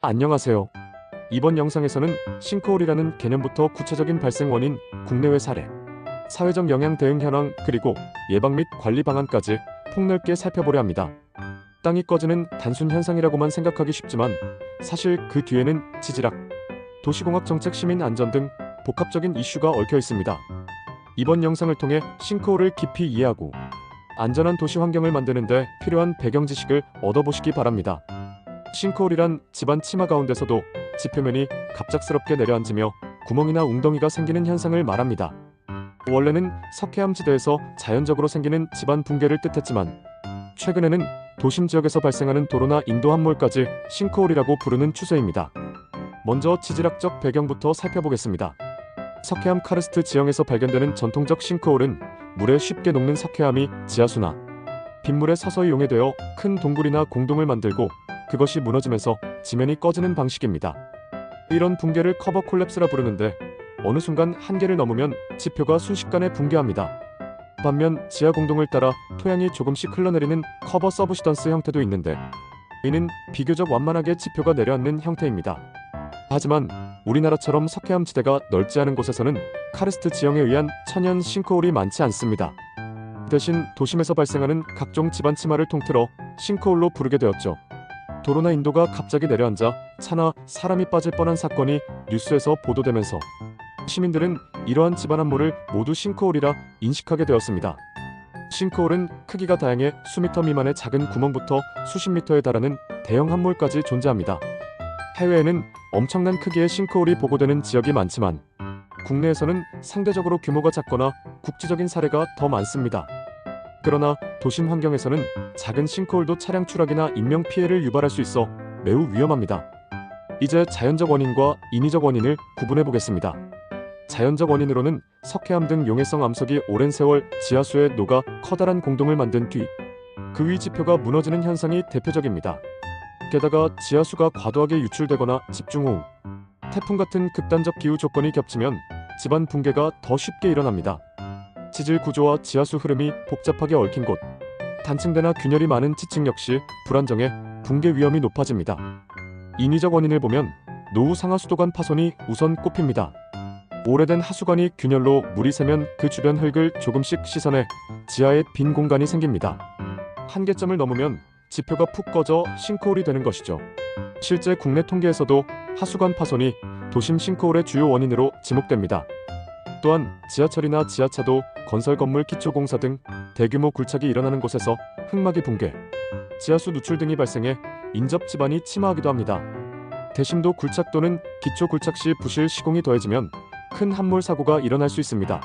안녕하세요. 이번 영상에서는 싱크홀이라는 개념부터 구체적인 발생 원인, 국내외 사례, 사회적 영향 대응 현황, 그리고 예방 및 관리 방안까지 폭넓게 살펴보려 합니다. 땅이 꺼지는 단순 현상이라고만 생각하기 쉽지만 사실 그 뒤에는 지질학, 도시공학 정책, 시민 안전 등 복합적인 이슈가 얽혀 있습니다. 이번 영상을 통해 싱크홀을 깊이 이해하고 안전한 도시 환경을 만드는 데 필요한 배경 지식을 얻어보시기 바랍니다. 싱크홀이란 집안 치마 가운데서도 지표면이 갑작스럽게 내려앉으며 구멍이나 웅덩이가 생기는 현상을 말합니다. 원래는 석회암 지대에서 자연적으로 생기는 집안 붕괴를 뜻했지만 최근에는 도심 지역에서 발생하는 도로나 인도 함몰까지 싱크홀이라고 부르는 추세입니다. 먼저 지질학적 배경부터 살펴보겠습니다. 석회암 카르스트 지형에서 발견되는 전통적 싱크홀은 물에 쉽게 녹는 석회암이 지하수나 빗물에 서서히 용해되어 큰 동굴이나 공동을 만들고 그것이 무너지면서 지면이 꺼지는 방식입니다. 이런 붕괴를 커버 콜랩스라 부르는데 어느 순간 한계를 넘으면 지표가 순식간에 붕괴합니다. 반면 지하 공동을 따라 토양이 조금씩 흘러내리는 커버 서브시던스 형태도 있는데 이는 비교적 완만하게 지표가 내려앉는 형태입니다. 하지만 우리나라처럼 석회암 지대가 넓지 않은 곳에서는 카르스트 지형에 의한 천연 싱크홀이 많지 않습니다. 대신 도심에서 발생하는 각종 집안 치마를 통틀어 싱크홀로 부르게 되었죠. 도로나 인도가 갑자기 내려앉아 차나 사람이 빠질 뻔한 사건이 뉴스에서 보도되면서 시민들은 이러한 집안 함몰을 모두 싱크홀이라 인식하게 되었습니다. 싱크홀은 크기가 다양해 수미터 미만의 작은 구멍부터 수십 미터에 달하는 대형 함몰까지 존재합니다. 해외에는 엄청난 크기의 싱크홀이 보고되는 지역이 많지만 국내에서는 상대적으로 규모가 작거나 국지적인 사례가 더 많습니다. 그러나 도심 환경에서는 작은 싱크홀도 차량 추락이나 인명 피해를 유발할 수 있어 매우 위험합니다. 이제 자연적 원인과 인위적 원인을 구분해 보겠습니다. 자연적 원인으로는 석회암 등 용해성 암석이 오랜 세월 지하수에 녹아 커다란 공동을 만든 뒤 그 위 지표가 무너지는 현상이 대표적입니다. 게다가 지하수가 과도하게 유출되거나 집중 호우, 태풍 같은 극단적 기후 조건이 겹치면 집안 붕괴가 더 쉽게 일어납니다. 지질 구조와 지하수 흐름이 복잡하게 얽힌 곳, 단층대나 균열이 많은 지층 역시 불안정해 붕괴 위험이 높아집니다. 인위적 원인을 보면 노후 상하수도관 파손이 우선 꼽힙니다. 오래된 하수관이 균열로 물이 새면 그 주변 흙을 조금씩 씻어내 지하에 빈 공간이 생깁니다. 한계점을 넘으면 지표가 푹 꺼져 싱크홀이 되는 것이죠. 실제 국내 통계에서도 하수관 파손이 도심 싱크홀의 주요 원인으로 지목됩니다. 또한 지하철이나 지하차도, 건설 건물 기초공사 등 대규모 굴착이 일어나는 곳에서 흙막이 붕괴, 지하수 누출 등이 발생해 인접 집안이 침하하기도 합니다. 대심도 굴착 또는 기초 굴착 시 부실 시공이 더해지면 큰 함몰 사고가 일어날 수 있습니다.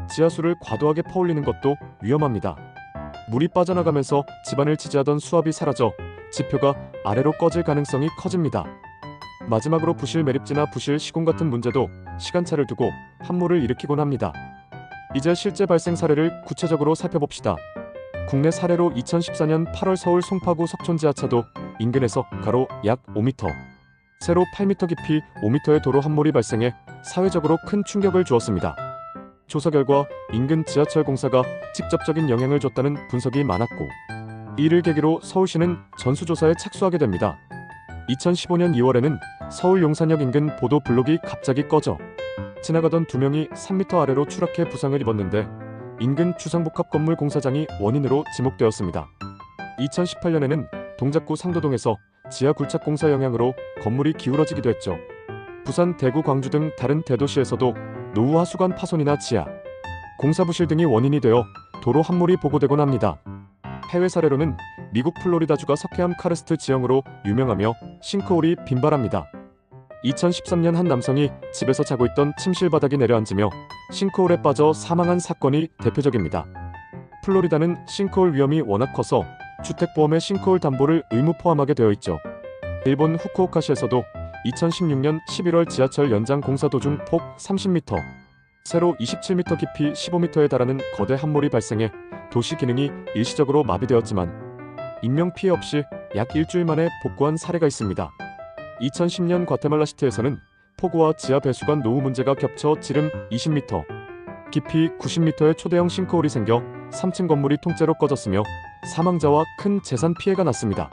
지하수를 과도하게 퍼올리는 것도 위험합니다. 물이 빠져나가면서 집안을 지지하던 수압이 사라져 지표가 아래로 꺼질 가능성이 커집니다. 마지막으로 부실 매립지나 부실 시공 같은 문제도 시간차를 두고 함몰을 일으키곤 합니다. 이제 실제 발생 사례를 구체적으로 살펴봅시다. 국내 사례로 2014년 8월 서울 송파구 석촌 지하차도 인근에서 가로 약 5m, 세로 8m 깊이 5m의 도로 함몰이 발생해 사회적으로 큰 충격을 주었습니다. 조사 결과 인근 지하철 공사가 직접적인 영향을 줬다는 분석이 많았고 이를 계기로 서울시는 전수조사에 착수하게 됩니다. 2015년 2월에는 서울 용산역 인근 보도 블록이 갑자기 꺼져 지나가던 2명이 3m 아래로 추락해 부상을 입었는데 인근 주상복합 건물 공사장이 원인으로 지목되었습니다. 2018년에는 동작구 상도동에서 지하 굴착 공사 영향으로 건물이 기울어지기도 했죠. 부산, 대구, 광주 등 다른 대도시에서도 노후 하수관 파손이나 지하 공사 부실 등이 원인이 되어 도로 함몰이 보고되곤 합니다. 해외 사례로는 미국 플로리다주가 석회암 카르스트 지형으로 유명하며 싱크홀이 빈발합니다. 2013년 한 남성이 집에서 자고 있던 침실 바닥이 내려앉으며 싱크홀에 빠져 사망한 사건이 대표적입니다. 플로리다는 싱크홀 위험이 워낙 커서 주택보험에 싱크홀 담보를 의무 포함하게 되어 있죠. 일본 후쿠오카시에서도 2016년 11월 지하철 연장 공사 도중 폭 30m, 세로 27m 깊이 15m에 달하는 거대 함몰이 발생해 도시 기능이 일시적으로 마비되었지만 인명 피해 없이 약 일주일 만에 복구한 사례가 있습니다. 2010년 과테말라시티에서는 폭우와 지하 배수관 노후 문제가 겹쳐 지름 20m, 깊이 90m의 초대형 싱크홀이 생겨 3층 건물이 통째로 꺼졌으며 사망자와 큰 재산 피해가 났습니다.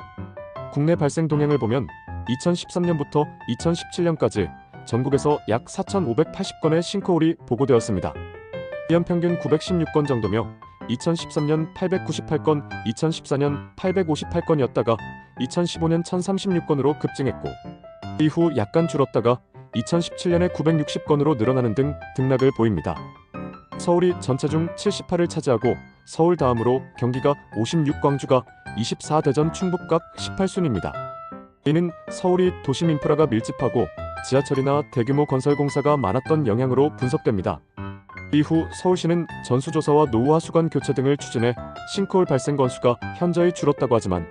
국내 발생 동향을 보면 2013년부터 2017년까지 전국에서 약 4,580건의 싱크홀이 보고되었습니다. 연평균 916건 정도며 2013년 898건, 2014년 858건이었다가 2015년 1,036건으로 급증했고 이후 약간 줄었다가 2017년에 960건으로 늘어나는 등 등락을 보입니다. 서울이 전체 중 78을 차지하고 서울 다음으로 경기가 56, 광주가 24, 대전, 충북 각 18순입니다. 이는 서울이 도심 인프라가 밀집하고 지하철이나 대규모 건설 공사가 많았던 영향으로 분석됩니다. 이후 서울시는 전수조사와 노후하수관 교체 등을 추진해 싱크홀 발생 건수가 현저히 줄었다고 하지만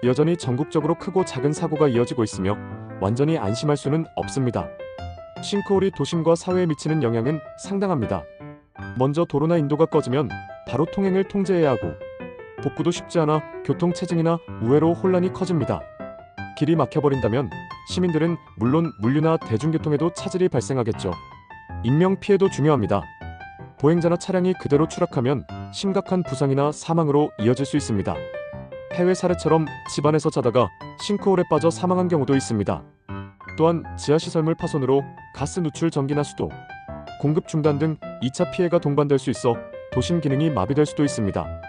여전히 전국적으로 크고 작은 사고가 이어지고 있으며 완전히 안심할 수는 없습니다. 싱크홀이 도심과 사회에 미치는 영향은 상당합니다. 먼저 도로나 인도가 꺼지면 바로 통행을 통제해야 하고 복구도 쉽지 않아 교통체증이나 우회로 혼란이 커집니다. 길이 막혀버린다면 시민들은 물론 물류나 대중교통에도 차질이 발생하겠죠. 인명피해도 중요합니다. 보행자나 차량이 그대로 추락하면 심각한 부상이나 사망으로 이어질 수 있습니다. 해외 사례처럼 집안에서 자다가 싱크홀에 빠져 사망한 경우도 있습니다. 또한 지하시설물 파손으로 가스 누출 전기나 수도, 공급 중단 등 2차 피해가 동반될 수 있어 도심 기능이 마비될 수도 있습니다.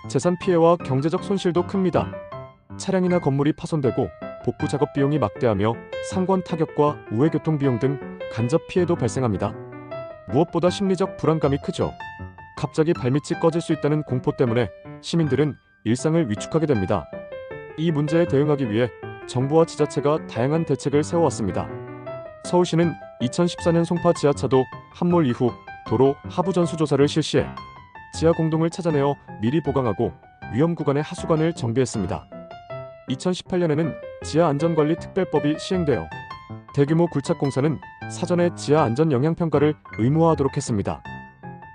재산 피해와 경제적 손실도 큽니다. 차량이나 건물이 파손되고 복구 작업 비용이 막대하며 상권 타격과 우회 교통 비용 등 간접 피해도 발생합니다. 무엇보다 심리적 불안감이 크죠. 갑자기 발밑이 꺼질 수 있다는 공포 때문에 시민들은 일상을 위축하게 됩니다. 이 문제에 대응하기 위해 정부와 지자체가 다양한 대책을 세워왔습니다. 서울시는 2014년 송파 지하차도 함몰 이후 도로 하부 전수 조사를 실시해 지하 공동을 찾아내어 미리 보강하고 위험 구간에 하수관을 정비했습니다. 2018년에는 지하 안전관리 특별법이 시행되어 대규모 굴착 공사는 사전에 지하 안전 영향 평가를 의무화하도록 했습니다.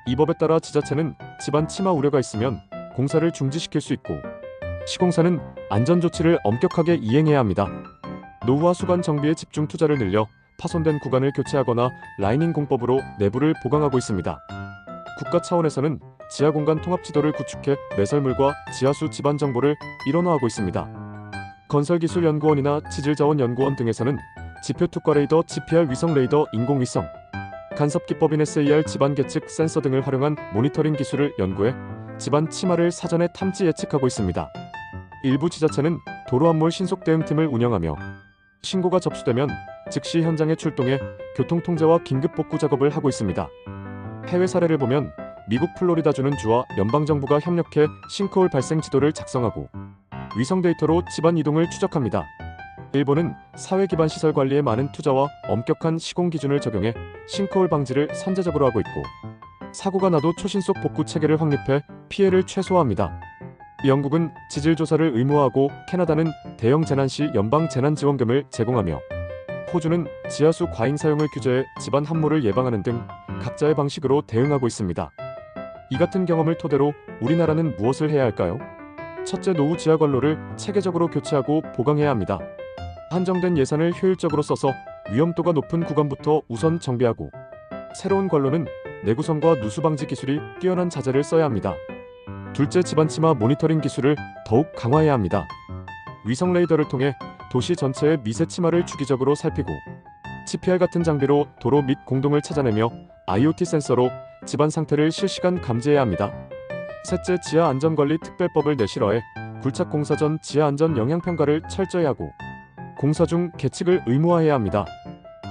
이 법에 따라 지자체는 집안 침하 우려가 있으면 공사를 중지시킬 수 있고 시공사는 안전 조치를 엄격하게 이행해야 합니다. 노후화 수관 정비에 집중 투자를 늘려 파손된 구간을 교체하거나 라이닝 공법으로 내부를 보강하고 있습니다. 국가 차원에서는 지하 공간 통합 지도를 구축해 매설물과 지하수 지반 정보를 일원화하고 있습니다. 건설기술연구원이나 지질자원연구원 등에서는 지표 특과 레이더, GPR 위성 레이더, 인공위성, 간섭기법인 SAR 지반 계측 센서 등을 활용한 모니터링 기술을 연구해 지반 침하를 사전에 탐지 예측하고 있습니다. 일부 지자체는 도로 함몰 신속 대응팀을 운영하며 신고가 접수되면 즉시 현장에 출동해 교통 통제와 긴급 복구 작업을 하고 있습니다. 해외 사례를 보면 미국 플로리다주는 주와 연방정부가 협력해 싱크홀 발생 지도를 작성하고 위성 데이터로 집안 이동을 추적합니다. 일본은 사회 기반 시설 관리에 많은 투자와 엄격한 시공 기준을 적용해 싱크홀 방지를 선제적으로 하고 있고 사고가 나도 초신속 복구 체계를 확립해 피해를 최소화합니다. 영국은 지질 조사를 의무화하고 캐나다는 대형 재난 시 연방 재난 지원금을 제공하며 호주는 지하수 과잉 사용을 규제해 집안 함몰을 예방하는 등 각자의 방식으로 대응하고 있습니다. 이 같은 경험을 토대로 우리나라는 무엇을 해야 할까요? 첫째, 노후 지하 관로를 체계적으로 교체하고 보강해야 합니다. 한정된 예산을 효율적으로 써서 위험도가 높은 구간부터 우선 정비하고 새로운 관로는 내구성과 누수 방지 기술이 뛰어난 자재를 써야 합니다. 둘째, 집안 침하 모니터링 기술을 더욱 강화해야 합니다. 위성 레이더를 통해 도시 전체의 미세 침하를 주기적으로 살피고 GPR 같은 장비로 도로 및 공동을 찾아내며 IoT 센서로 집안 상태를 실시간 감지해야 합니다. 셋째, 지하 안전관리 특별법을 내실화해 굴착 공사 전 지하 안전 영향 평가를 철저히 하고 공사 중 계측을 의무화해야 합니다.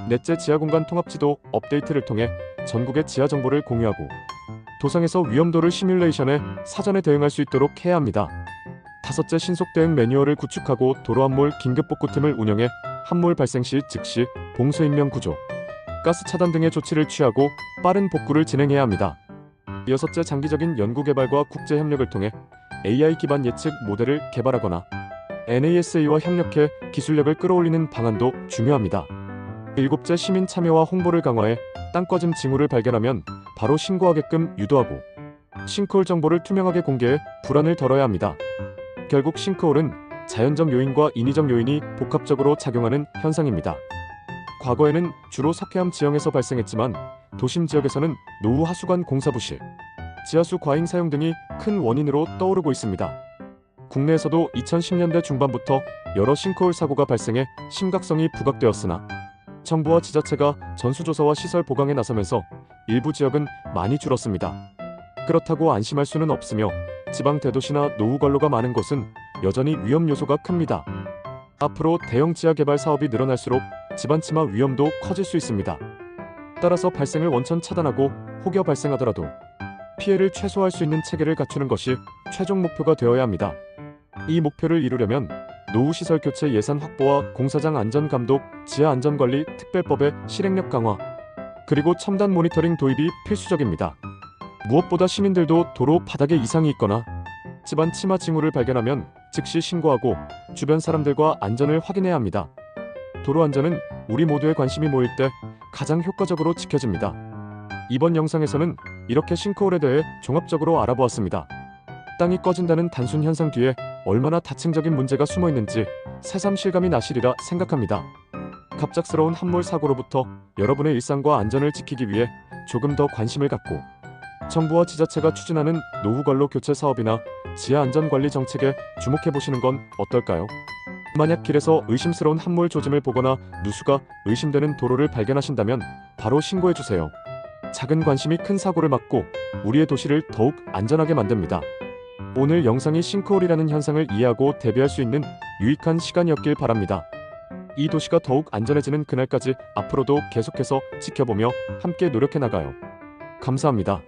넷째, 지하 공간 통합 지도 업데이트를 통해 전국의 지하 정보를 공유하고 도상에서 위험도를 시뮬레이션해 사전에 대응할 수 있도록 해야 합니다. 다섯째, 신속 대응 매뉴얼을 구축하고 도로 함몰 긴급 복구팀을 운영해 함몰 발생 시 즉시 봉쇄 인명 구조, 가스 차단 등의 조치를 취하고 빠른 복구를 진행해야 합니다. 여섯째, 장기적인 연구 개발과 국제 협력을 통해 AI 기반 예측 모델을 개발하거나 NASA와 협력해 기술력을 끌어올리는 방안도 중요합니다. 일곱째, 시민 참여와 홍보를 강화해 땅 꺼짐 징후를 발견하면 바로 신고하게끔 유도하고 싱크홀 정보를 투명하게 공개해 불안을 덜어야 합니다. 결국 싱크홀은 자연적 요인과 인위적 요인이 복합적으로 작용하는 현상입니다. 과거에는 주로 석회암 지형에서 발생했지만 도심 지역에서는 노후 하수관 공사 부실, 지하수 과잉 사용 등이 큰 원인으로 떠오르고 있습니다. 국내에서도 2010년대 중반부터 여러 싱크홀 사고가 발생해 심각성이 부각되었으나 정부와 지자체가 전수조사와 시설 보강에 나서면서 일부 지역은 많이 줄었습니다. 그렇다고 안심할 수는 없으며 지방 대도시나 노후 관로가 많은 곳은 여전히 위험 요소가 큽니다. 앞으로 대형 지하 개발 사업이 늘어날수록 집안 침하 위험도 커질 수 있습니다. 따라서 발생을 원천 차단하고 혹여 발생하더라도 피해를 최소화할 수 있는 체계를 갖추는 것이 최종 목표가 되어야 합니다. 이 목표를 이루려면 노후시설 교체 예산 확보와 공사장 안전감독, 지하안전관리 특별법의 실행력 강화, 그리고 첨단 모니터링 도입이 필수적입니다. 무엇보다 시민들도 도로 바닥에 이상이 있거나 집안 침하 징후를 발견하면 즉시 신고하고 주변 사람들과 안전을 확인해야 합니다. 도로 안전은 우리 모두의 관심이 모일 때 가장 효과적으로 지켜집니다. 이번 영상에서는 이렇게 싱크홀에 대해 종합적으로 알아보았습니다. 땅이 꺼진다는 단순 현상 뒤에 얼마나 다층적인 문제가 숨어 있는지 새삼 실감이 나시리라 생각합니다. 갑작스러운 함몰 사고로부터 여러분의 일상과 안전을 지키기 위해 조금 더 관심을 갖고 정부와 지자체가 추진하는 노후관로 교체 사업이나 지하 안전관리 정책에 주목해 보시는 건 어떨까요? 만약 길에서 의심스러운 함몰 조짐을 보거나 누수가 의심되는 도로를 발견하신다면 바로 신고해 주세요. 작은 관심이 큰 사고를 막고 우리의 도시를 더욱 안전하게 만듭니다. 오늘 영상이 싱크홀이라는 현상을 이해하고 대비할 수 있는 유익한 시간이었길 바랍니다. 이 도시가 더욱 안전해지는 그날까지 앞으로도 계속해서 지켜보며 함께 노력해 나가요. 감사합니다.